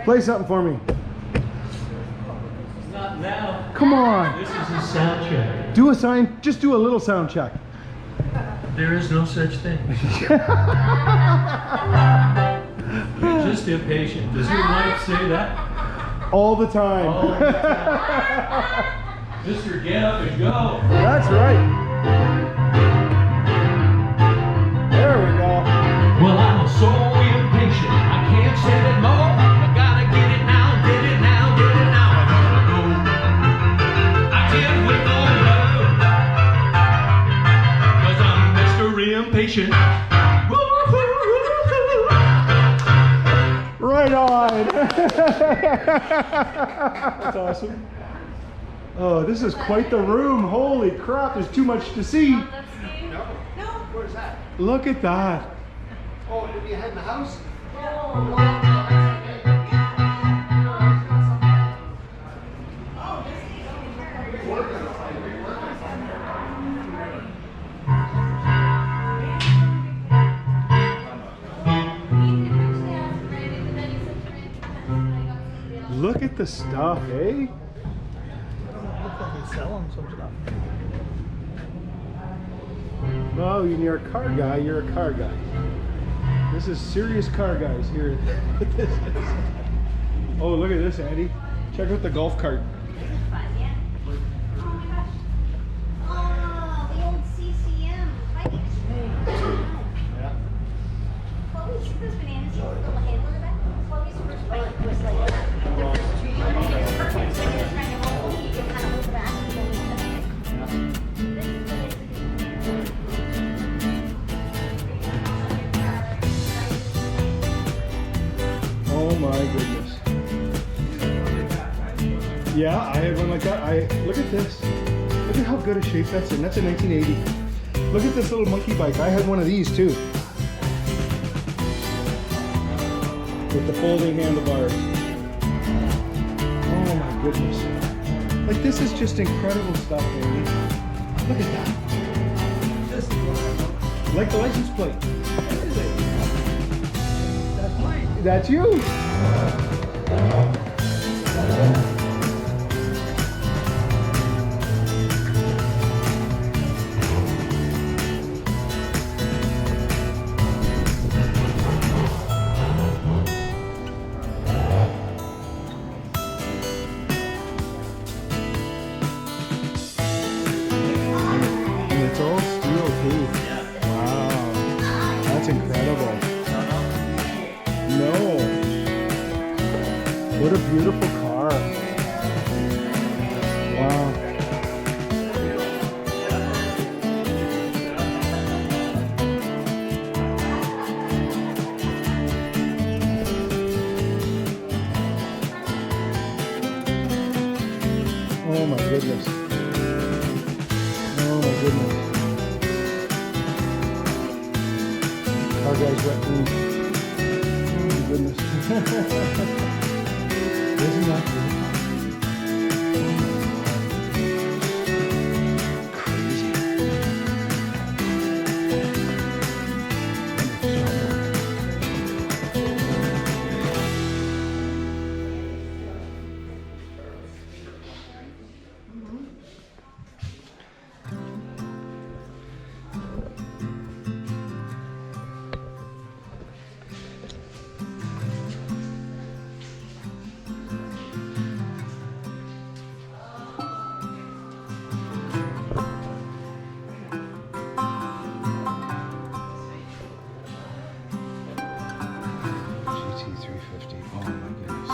Play something for me. Not now. Come on. This is a sound check. Do a sign. Just do a little sound check. There is no such thing. You're just impatient. Does your wife say that? All the time. All the time. Mr. Get up and go. That's right. There we go. Well, I'm so impatient. I can't stand it more. I gotta get it now, get it now, get it now. I gotta go. I can't wait no longer. 'Cause I'm Mr. Impatient. Right on. That's awesome. Oh, this is quite the room. Holy crap, there's too much to see. No. Where's that? Look at that. Oh, did you head in the house? Look at the stuff, eh? Selling some stuff. Oh, you're a car guy, you're a car guy. This is serious car guys here. Oh, look at this, Andy. Check out the golf cart. Oh my gosh. Oh, the old CCM. Yeah. Chloe's those bananas, you put the little handle in the back. Chloe's first bite was like that. The first 2 years. Perfect. So you're trying to hold, you can kind of hold back and go with Oh my goodness. Yeah, I had one like that. Look at this. Look at how good a shape that's in. That's a 1980. Look at this little monkey bike. I had one of these too. With the folding handlebars. Oh my goodness. Like this is just incredible stuff, baby. Look at that. Like the license plate. That's you. And it's all steel too. Wow. That's incredible. No. What a beautiful car. Wow. Oh my goodness. Oh my goodness. Car guy's wet me. Oh my goodness. Isn't that good? Crazy. GT350. Oh my goodness.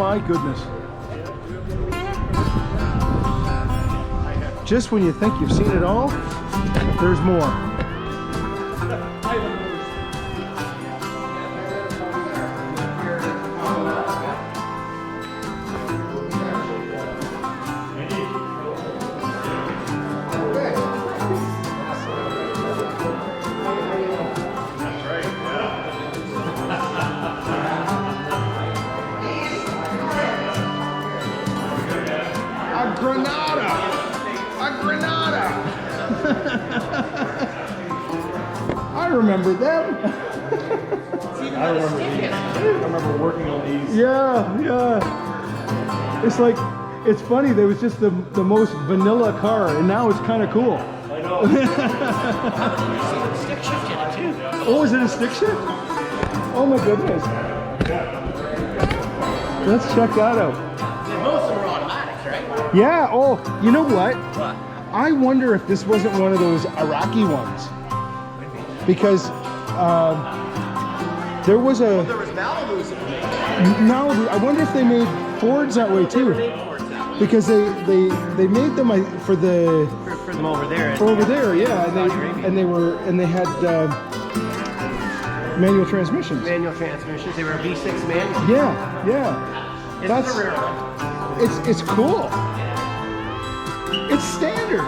my goodness. Just when you think you've seen it all, there's more. I remember them. I remember these. I remember working on these. Yeah, yeah. It's like, it's funny, there was just the most vanilla car, and now it's kind of cool. I know. Stick shift in it too. Oh, is it a stick shift? Oh my goodness. Let's check that out. Most of them are automatics, right? Yeah, oh, you know what? What? I wonder if this wasn't one of those Iraqi ones. Because there was a... There was Malibu's that were made. Malibu, I wonder if they made Fords that way too. Because they made them for the... For them over there. For over there, yeah. And they had manual transmissions. Manual transmissions. They were V6 manual. Yeah, yeah. It's a rare one. It's cool. It's standard.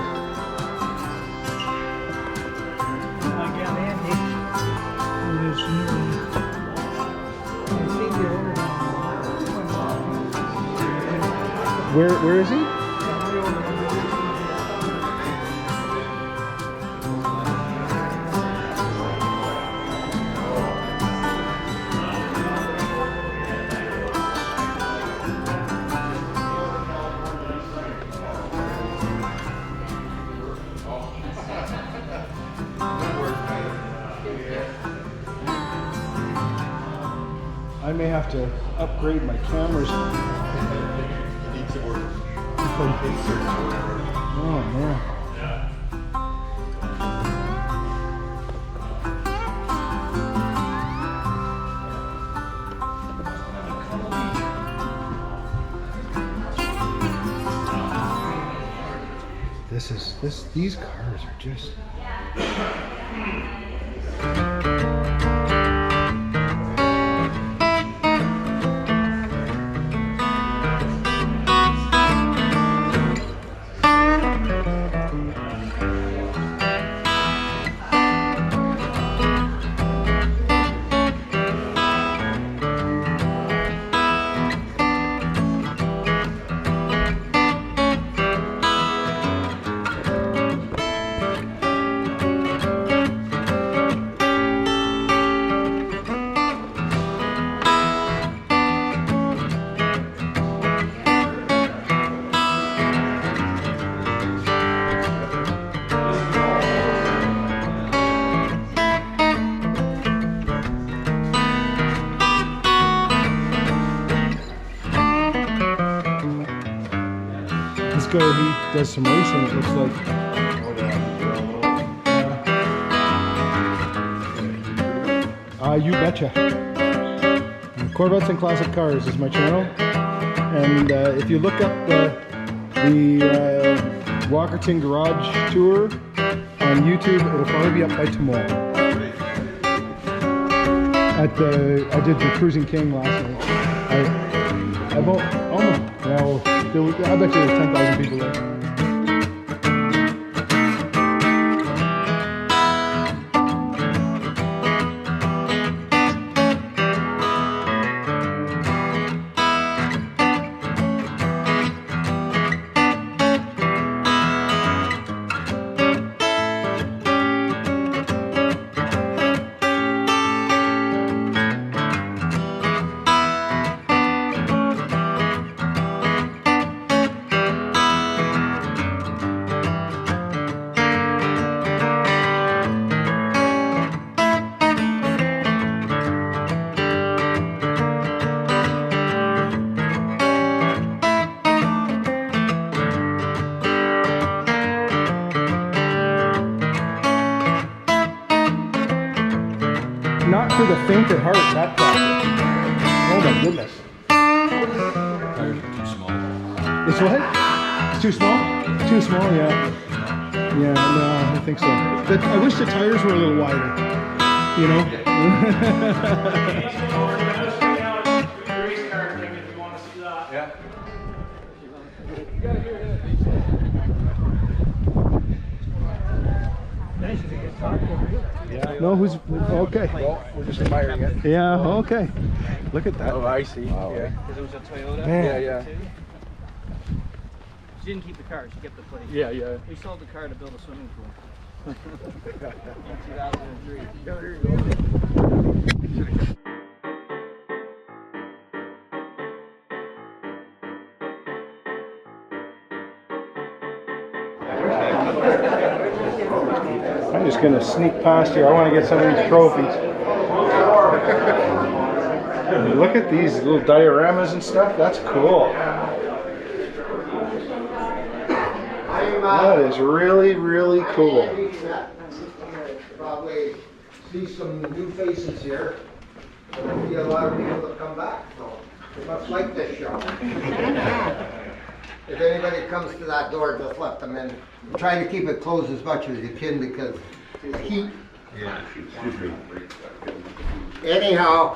Where is he? I may have to upgrade my cameras. Oh man. These cars are just... He does some racing, it looks like. You betcha. Corvettes and Classic Cars is my channel. And if you look up the Walkerton Garage tour on YouTube, it'll probably be up by tomorrow. I did the Cruising King last night. I bet you there's 10,000 people there. Not for the faint at heart, that process. Oh my goodness. It's what? It's too small? Too small, yeah. Yeah, no, I think so. I wish the tires were a little wider. You know? Yeah. No, who's okay? Well, we're just admiring it. Yeah, okay. Look at that. Oh, I see. Yeah. Because it was a Toyota. Yeah, yeah. She didn't keep the car, she kept the plate. Yeah, yeah. We sold the car to build a swimming pool. In 2003. Yeah, there you go. I'm just gonna sneak past here. I want to get some of these trophies. Look at these little dioramas and stuff. That's cool. That is really, really cool. Probably see some new faces here. There'll be a lot of people that come back, so they must like this show. If anybody comes to that door, just let them in. Try to keep it closed as much as you can because the heat. Anyhow,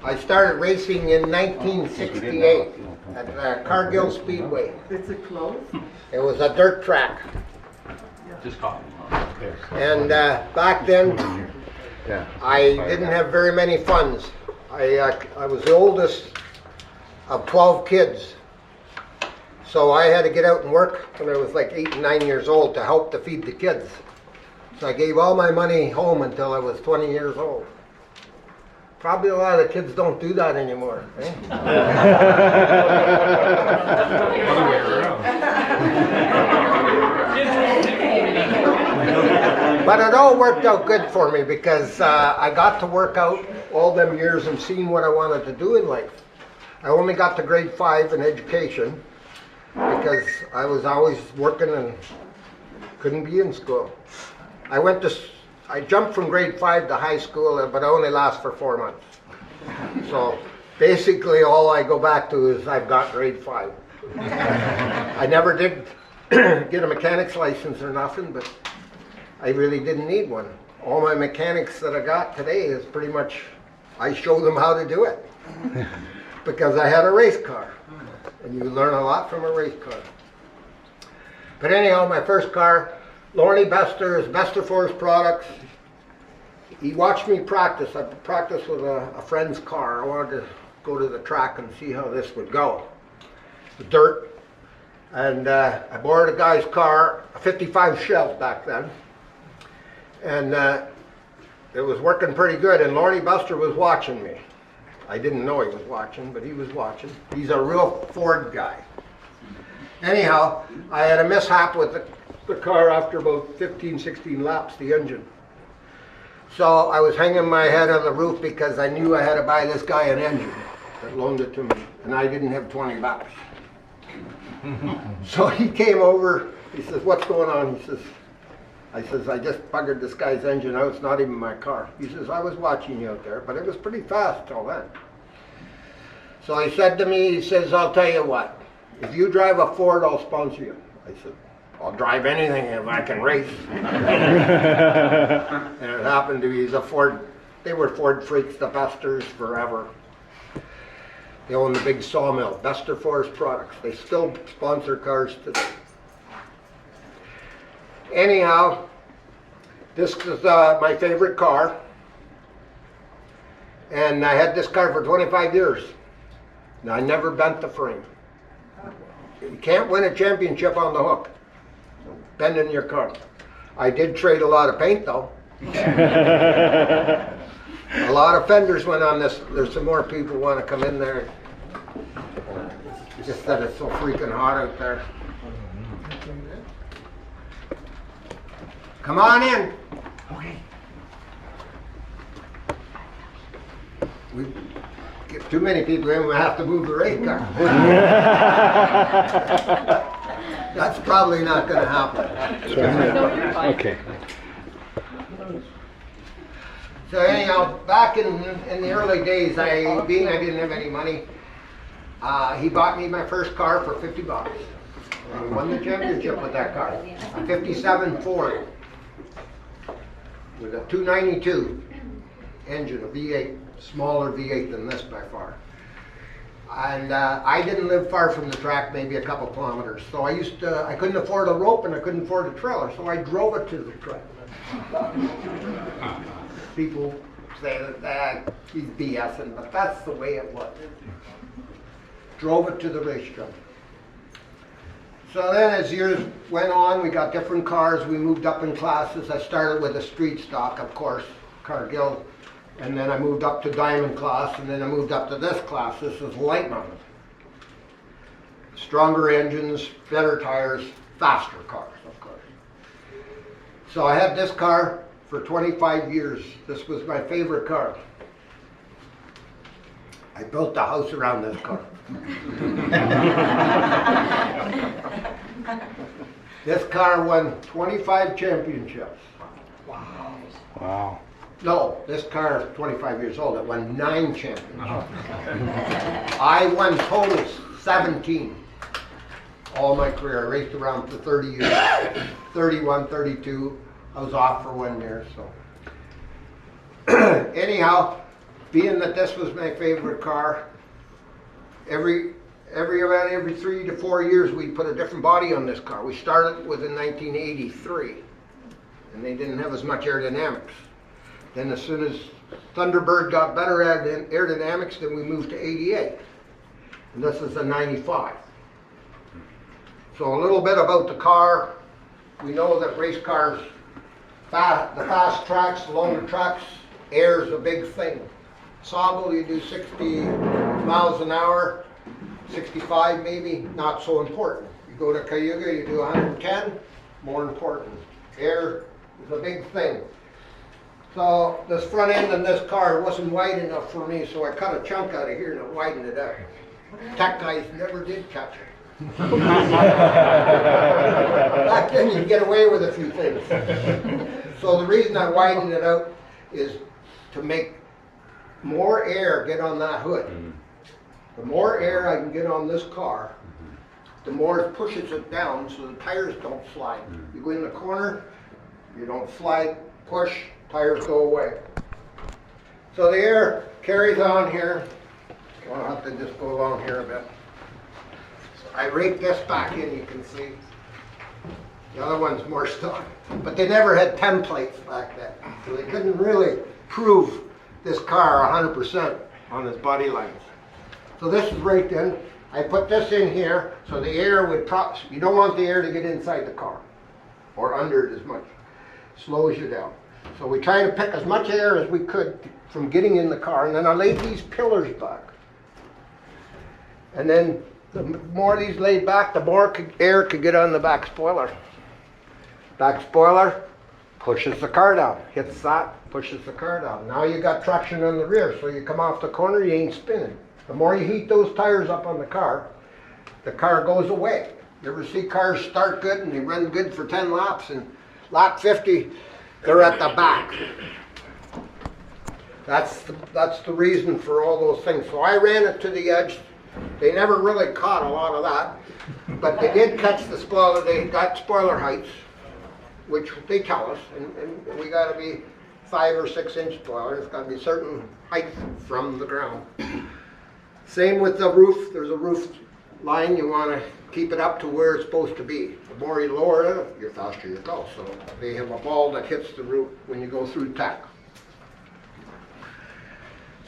I started racing in 1968 at the Cargill Speedway. It was a dirt track. And back then, I didn't have very many funds. I was the oldest of 12 kids. So I had to get out and work when I was like 8 and 9 years old to help to feed the kids. So I gave all my money home until I was 20 years old. Probably a lot of the kids don't do that anymore. Eh? But it all worked out good for me because I got to work out all them years and seeing what I wanted to do in life. I only got to grade 5 in education because I was always working and couldn't be in school. I jumped from grade 5 to high school, but I only last for 4 months. So basically all I go back to is I've got grade 5. I never did get a mechanic's license or nothing, but I really didn't need one. All my mechanics that I got today is pretty much, I show them how to do it. Because I had a race car. And you learn a lot from a race car. But anyhow, my first car, Lorne Bester's Bester Forest Products. He watched me practice. I practiced with a friend's car. I wanted to go to the track and see how this would go. The dirt. And I borrowed a guy's car, a 55 Shell back then. And it was working pretty good. And Lorne Bester was watching me. I didn't know he was watching, but he was watching. He's a real Ford guy. Anyhow, I had a mishap with the car after about 15, 16 laps, the engine. So I was hanging my head on the roof because I knew I had to buy this guy an engine that loaned it to me, and I didn't have 20 bucks. So he came over, he says, "What's going on?" I says, "I just buggered this guy's engine out, it's not even my car." He says, "I was watching you out there, but it was pretty fast till then." So he said to me, he says, "I'll tell you what, if you drive a Ford, I'll sponsor you." I said, "I'll drive anything if I can race." And it happened to be, he's a Ford, they were Ford freaks, the Besters forever. They own the big sawmill, Bester Forest Products. They still sponsor cars today. Anyhow, this is my favorite car. And I had this car for 25 years. And I never bent the frame. You can't win a championship on the hook, bending your car. I did trade a lot of paint though. A lot of fenders went on this. There's some more people want to come in there. Just that it's so freaking hot out there. Come on in. Okay. We get too many people in, we have to move the race car. That's probably not going to happen. Okay. So anyhow, back in the early days, being I didn't have any money, He bought me my first car for $50. And we won the championship with that car. A 57 Ford with a 292 engine, a V8, smaller V8 than this by far. And I didn't live far from the track, maybe a couple kilometers. So I couldn't afford a rope and I couldn't afford a trailer, so I drove it to the track. People say that he's BSing, but that's the way it was. Drove it to the racetrack. So then as years went on, we got different cars, we moved up in classes. I started with a street stock, of course, Cargill. And then I moved up to diamond class, and then I moved up to this class. This is light mounted. Stronger engines, better tires, faster cars, of course. So I had this car for 25 years. This was my favorite car. I built the house around this car. This car won 25 championships. Wow. No, this car is 25 years old. It won 9 championships. I won totals 17 all my career. I raced around for 30 years, 31, 32. I was off for 1 year. So anyhow, being that this was my favorite car, every 3 to 4 years we'd put a different body on this car. We started with in 1983, and they didn't have as much aerodynamics. Then as soon as Thunderbird got better aerodynamics, then we moved to 88. And this is a 95. So a little bit about the car. We know that race cars, the fast tracks, the longer tracks, air is a big thing. Sauble, you do 60 miles an hour, 65 maybe, not so important. You go to Cayuga, you do 110, more important. Air is a big thing. So this front end on this car wasn't wide enough for me, so I cut a chunk out of here and I widened it out. Tech guys never did catch it. Back then you could get away with a few things. So the reason I widened it out is to make more air get on that hood. The more air I can get on this car, the more it pushes it down so the tires don't slide. You go in the corner, you don't slide, push, tires go away. So the air carries on here. I'll have to just go along here a bit. I raked this back in, you can see. The other one's more stock. But they never had templates back then. So they couldn't really prove this car 100% on its body lines. So this is raked in. I put this in here so the air would, you don't want the air to get inside the car or under it as much. Slows you down. So we tried to pick as much air as we could from getting in the car, and then I laid these pillars back. And then the more these laid back, the more air could get on the back spoiler. Back spoiler pushes the car down, hits that, pushes the car down. Now you got traction on the rear, so you come off the corner, you ain't spinning. The more you heat those tires up on the car goes away. You ever see cars start good and they run good for 10 laps, and lap 50, they're at the back. That's the reason for all those things. So I ran it to the edge. They never really caught a lot of that, but they did catch the spoiler. They got spoiler heights, which they tell us, and we got to be 5 or 6 inch spoiler. It's got to be a certain height from the ground. Same with the roof. There's a roof line. You want to keep it up to where it's supposed to be. The more you lower it, the faster you go. So they have a ball that hits the roof when you go through tack.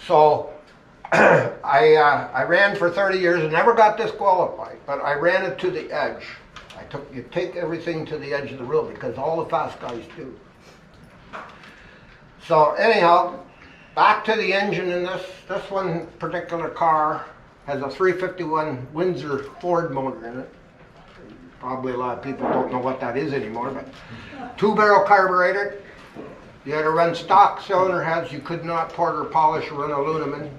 So I ran for 30 years and never got disqualified, but I ran it to the edge. You take everything to the edge of the road because all the fast guys do. So anyhow, back to the engine in this one particular car has a 351 Windsor Ford motor in it. Probably a lot of people don't know what that is anymore, but 2-barrel carburetor. You had to run stock cylinder heads. You could not porter polish or run aluminum.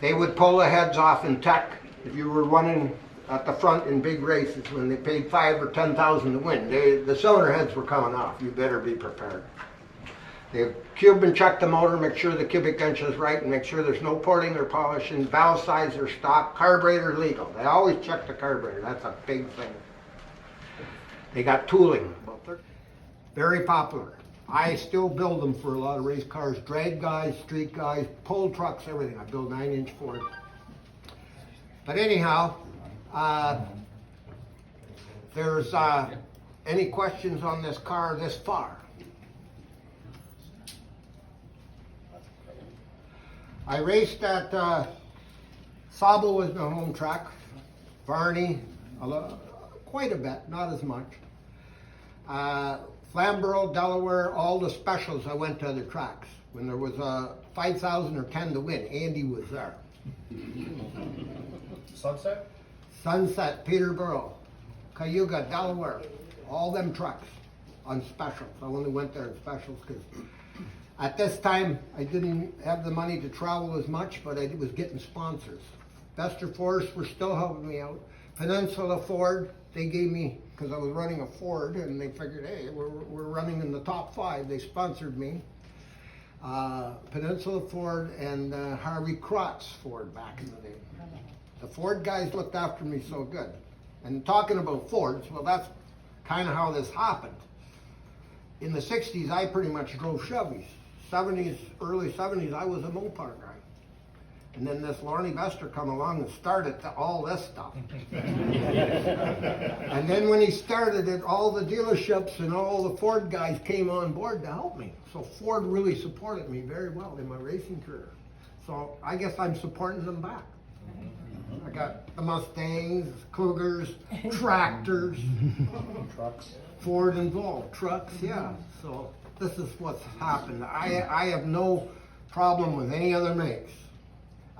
They would pull the heads off in tech if you were running at the front in big races when they paid $5,000 or $10,000 to win. The cylinder heads were coming off. You better be prepared. They cube and check the motor, make sure the cubic inch is right, and make sure there's no porting or polishing. Valve size are stock, carburetor legal. They always check the carburetor. That's a big thing. They got tooling. Very popular. I still build them for a lot of race cars, drag guys, street guys, pull trucks, everything. I build 9-inch Ford. But anyhow, there's any questions on this car this far? I raced at Sabo was my home track, Varney, quite a bit, not as much. Flamborough, Delaware, all the specials I went to other tracks. When there was a 5,000 or 10 to win, Andy was there. Sunset? Sunset, Peterborough, Cayuga, Delaware, all them trucks on specials. I only went there in specials because at this time I didn't have the money to travel as much, but I was getting sponsors. Bester Forest were still helping me out. Peninsula Ford, they gave me, because I was running a Ford, and they figured, hey, we're running in the top 5. They sponsored me. Peninsula Ford and Harvey Crotts Ford back in the day. The Ford guys looked after me so good. And talking about Fords, well, that's kind of how this happened. In the 60s, I pretty much drove Chevys. 70s, early 70s, I was a Mopar guy. And then this Lorne Bester come along and started all this stuff. And then when he started it, all the dealerships and all the Ford guys came on board to help me. So Ford really supported me very well in my racing career. So I guess I'm supporting them back. I got the Mustangs, Cougars, tractors, Trucks. Ford involved, trucks, yeah. So this is what's happened. I have no problem with any other makes.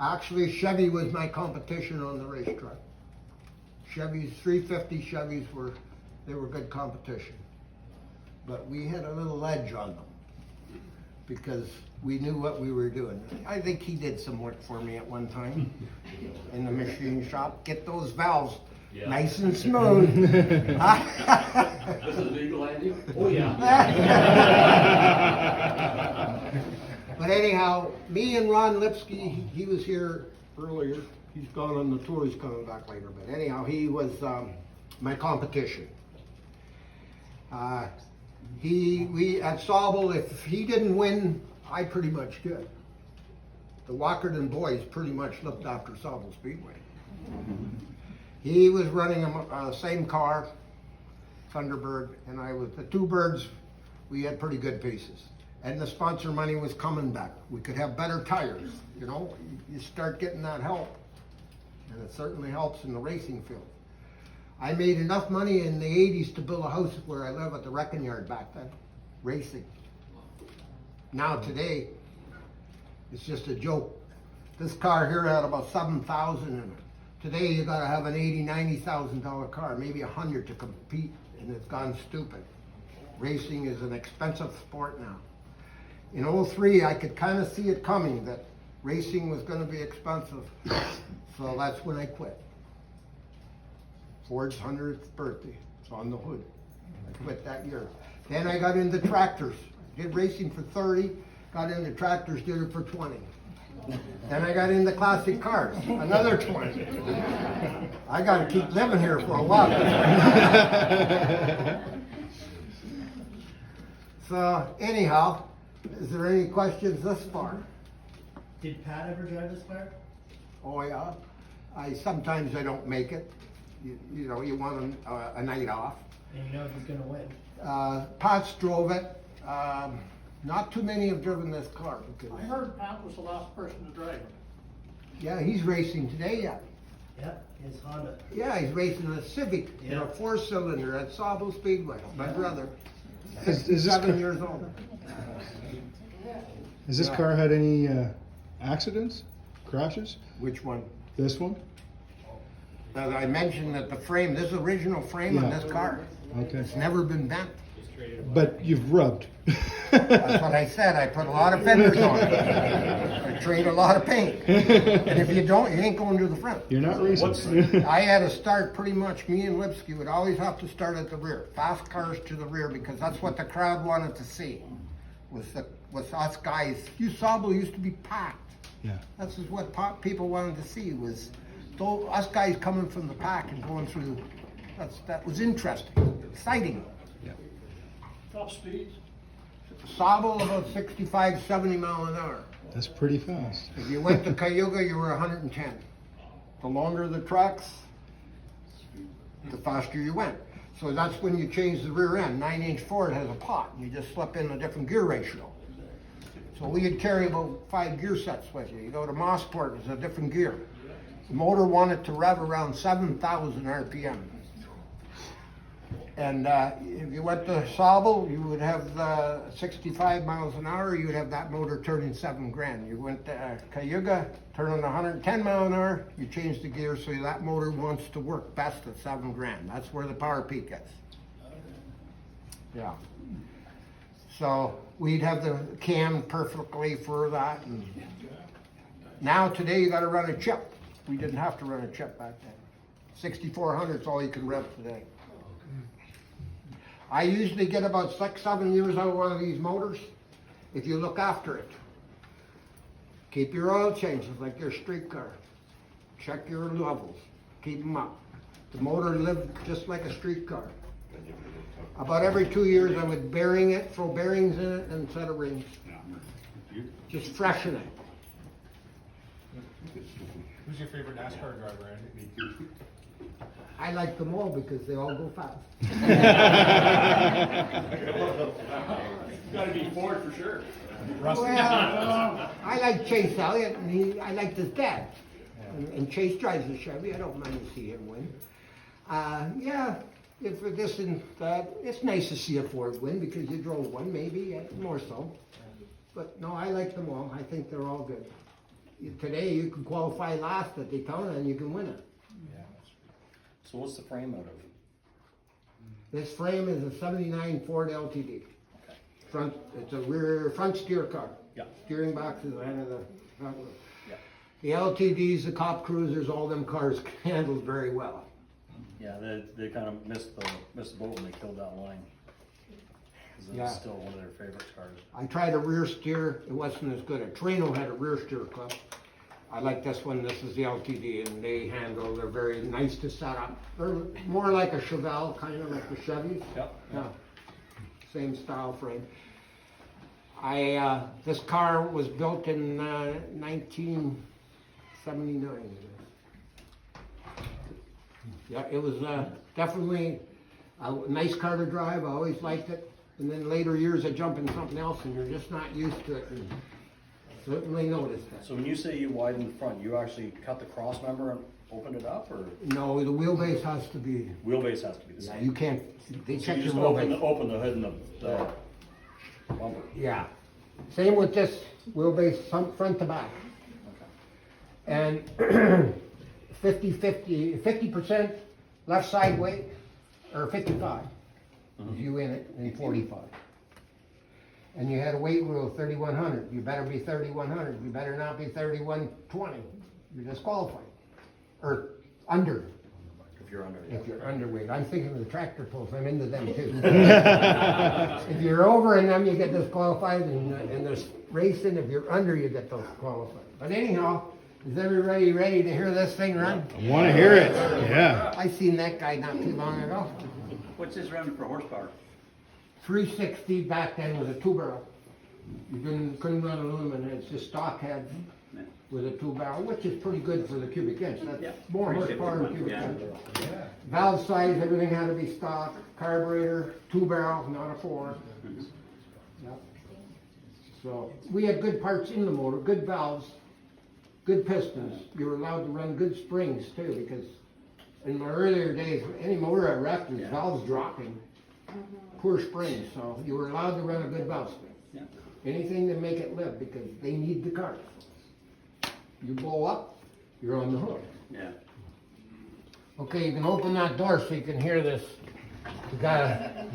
Actually, Chevy was my competition on the racetrack. Chevys, 350 Chevys were good competition. But we had a little edge on them because we knew what we were doing. I think he did some work for me at one time in the machine shop. Get those valves nice and smooth. This is legal, Andy? Oh, yeah. But anyhow, me and Ron Lipsky, he was here earlier. He's gone on the tour, he's coming back later. But anyhow, he was my competition. We at Sauble, if he didn't win, I pretty much did. The Walkerton boys pretty much looked after Sauble Speedway. He was running a same car, Thunderbird, and I was, the two birds, we had pretty good pieces. And the sponsor money was coming back. We could have better tires, you know? You start getting that help. And it certainly helps in the racing field. I made enough money in the 80s to build a house where I live at the wrecking yard back then, racing. Now today, it's just a joke. This car here had about 7,000 in it. Today you gotta have an $80,000, $90,000 car, maybe 100 to compete, and it's gone stupid. Racing is an expensive sport now. In 03, I could kind of see it coming, that racing was going to be expensive. So that's when I quit. Ford's 100th birthday. It's on the hood. I quit that year. Then I got into tractors. Did racing for 30, got into tractors, did it for 20. Then I got into classic cars, another 20. I got to keep living here for a while. So anyhow, is there any questions this far? Did Pat ever drive this car? Oh yeah, sometimes I don't make it. You know, you want a night off. And you know if he's gonna win. Pat's drove it. Not too many have driven this car. Because, I heard Pat was the last person to drive it. yeah, he's racing today, yeah. Yep, his Honda. Yeah, he's racing a Civic in a Yeah. 4-cylinder at Sabo Speedway. My brother, Is this 7 years old. Has this car had any accidents, crashes? Which one? This one? I mentioned that the frame, this original frame on Yeah. this car, Okay. it's never been bent. But you've rubbed. That's what I said. I put a lot of fenders on it. I trade a lot of paint. And if you don't, you ain't going to the front. You're not racing. I had to start pretty much, me and Lipsky would always have to start at the rear. Fast cars to the rear because that's what the crowd wanted to see. was us guys. Sawville used to be packed. Yeah. That's just what people wanted to see was us guys coming from the pack and going through. That was interesting, exciting. Top speeds. Sawville about 65, 70 mile an hour. That's pretty fast. If you went to Cayuga, you were 110. The longer the tracks, the faster you went. So that's when you change the rear end. 9-inch Ford has a pot, and you just slip in a different gear ratio. So we'd carry about 5 gear sets with you. You go to Mossport, it's a different gear. The motor wanted to rev around 7,000 RPM. And if you went to Sawville, you would have 65 miles an hour, you would have that motor turning $7,000. You went to Cayuga, turning 110 miles an hour, you change the gear so that motor wants to work best at $7,000. That's where the power peak is. Yeah. So we'd have the cam perfectly for that. And now today you got to run a chip. We didn't have to run a chip back then. 6,400 is all you can rev today. I usually get about 6-7 years out of one of these motors if you look after it. Keep your oil changes like your street car. Check your levels. Keep them up. The motor lived just like a street car. About every 2 years I would bearing it, throw bearings in it and set of rings. Just freshen it. Who's your favorite NASCAR driver, Andy? I like them all because they all go fast. Gotta be Ford for sure. Well, I like Chase Elliott, and I liked his dad. And Chase drives a Chevy. I don't mind to see him win. Yeah, if for this and that, it's nice to see a Ford win because you drove one, maybe more so. But no, I like them all. I think they're all good. Today you can qualify last at Daytona and you can win it. So what's the frame out of? This frame is a '79 Ford LTD. Front, it's a rear front steer car. Yeah. Steering box is the end of the front. Yeah. The LTDs, the Cop Cruisers, all them cars handled very well. Yeah, they kind of missed the boat when they killed that line. 'Cause it's Yeah. still one of their favorite cars. I tried a rear steer, it wasn't as good. A Trino had a rear steer club. I like this one, this is the LTD, and they're very nice to set up. They're more like a Chevelle, kind of like the Chevys. Yep. Yeah. Same style frame. This car was built in 1979. Yeah, it was definitely a nice car to drive. I always liked it. And then later years I jump in something else and you're just not used to it. And certainly noticed that. So when you say you widen the front, you actually cut the cross member and open it up, or No, the wheelbase has to be. wheelbase has to be the Yeah, same? you can't. They So check you your just wheelbase. open the hood and the bumper. Yeah. Same with this wheelbase, front to back. And 50% left side weight, or 55. You in it, and 45. And you had a weight rule of 3,100. You better be 3,100. You better not be 3,120. You're disqualified. Or under. If you're under. If you're underweight. I'm thinking of the tractor pulls. I'm into them too. If you're over in them, you get disqualified. And there's racing. If you're under, you get disqualified. But anyhow, is everybody ready to hear this thing run? I want to hear it. Yeah. I seen that guy not too long ago. What's his rim for horsepower? 360 back then was a 2-barrel. You couldn't run aluminum. It's just stock head with a 2-barrel, which is pretty good for the cubic inch. That's more horsepower than cubic inch. Valve size, everything had to be stock. Carburetor, 2-barrel, not a 4. Yep. So we had good parts in the motor, good valves, good pistons. You were allowed to run good springs too, because in my earlier days, any motor I wrecked was valves dropping. Poor springs, so you were allowed to run a good valve spring. Anything to make it live, because they need the car. You blow up, you're on the hook. Yeah. Okay, you can open that door so you can hear this. You gotta,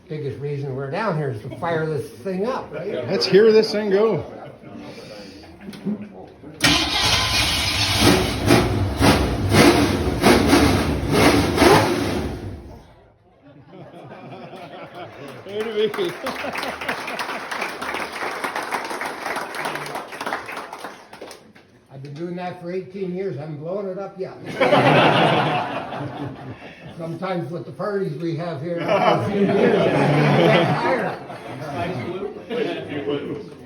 biggest reason we're down here is to fire this thing up, right? Let's hear this thing go. Way to be. I've been doing that for 18 years. I haven't blown it up yet. Sometimes with the parties we have here, for a few years, I get higher. Nice blue.